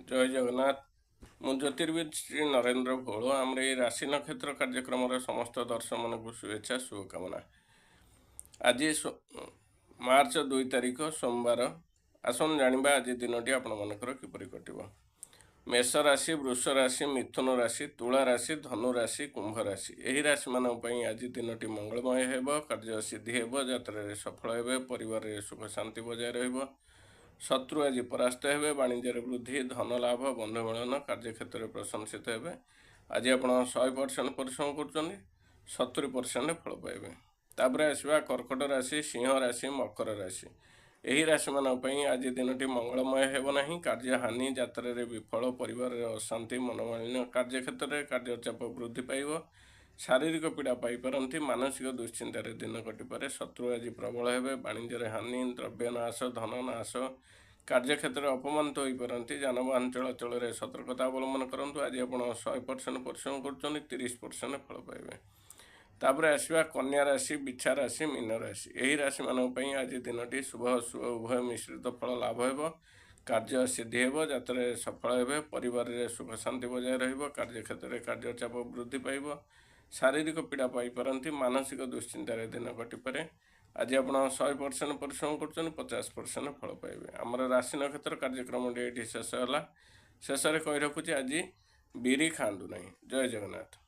जय जगन्नाथ। मु ज्योतिर्विद श्री नरेंद्र भोल आम राशि नक्षत्र कार्यक्रम समस्त दर्शक मन को शुभेच्छा शुभकामना। आज मार्च 2 तारिख सोमवार। आसन जानिबा आज दिनटी आपण मानकर किपरि कटिबो। मेष राशि, वृष राशि, मिथुन राशि, तुला राशि, धनु राशि, कुंभ राशि एही राशि मानक पई आज दिनटी मंगलमय हेबो। कार्य सिद्धि हेबो, यात्रा सफल हेबे, परिवार रे सुख शांति बजाय रहिबो। शत्रु आज परास्त हेबे, वाणिज्य वृद्धि, धन लाभ, बंधु मिलन, कार्यक्षेत्र में प्रशंसित हेबे। आज आप 100% परिश्रम कर 70% फल पाइबे। तापर आसवा कर्कट राशि, सिंह राशि, मकर राशि यही राशि मानक आज दिनटी मंगलमय हेब नहीं। कार्य हानि, यात्रा रे विफल, परिवार रे अशांति, मनोमालिन्य, कार्यक्षेत्र में कार्यचाप वृद्धि पाइब। शारीरिक पीड़ा पाइपारती, मानसिक दुश्चिंतार दिन कटिपे। शत्रु आज प्रबल हेबे, वाणिज्य हानि, द्रव्य नाश, धन नाश, कार्यक्षेत्र में अपमानित हो पारती। जानवाहन चलाचल में सतर्कता अवलम्बन करूँ। आज आप 100% परिश्रम कर 30% फल पाइबे। तापर आसवा कन्या राशि, बिछा राशि, मीन राशि यही राशि मानक आज दिनटी शुभ शुभ उभय मिश्रित फल लाभ हेब। कार्य सिद्धि हेब, यात्रा सफल हेबे, परिवार रे सुख शांति बजाय रहिबो। कार्यक्षेत्र में कार्यचाप वृद्धि पाइब। शारीरिक पीड़ा पाइपारती, मानसिक दुश्चिंतार दिन कटिपे। आज आप 100% परिश्रम कर 50% फल पाइबे। आमर राशि नक्षत्र कार्यक्रम ये शेष है। शेष कही रखुच्छे आज बिरी खातु नहीं। जय जगन्नाथ।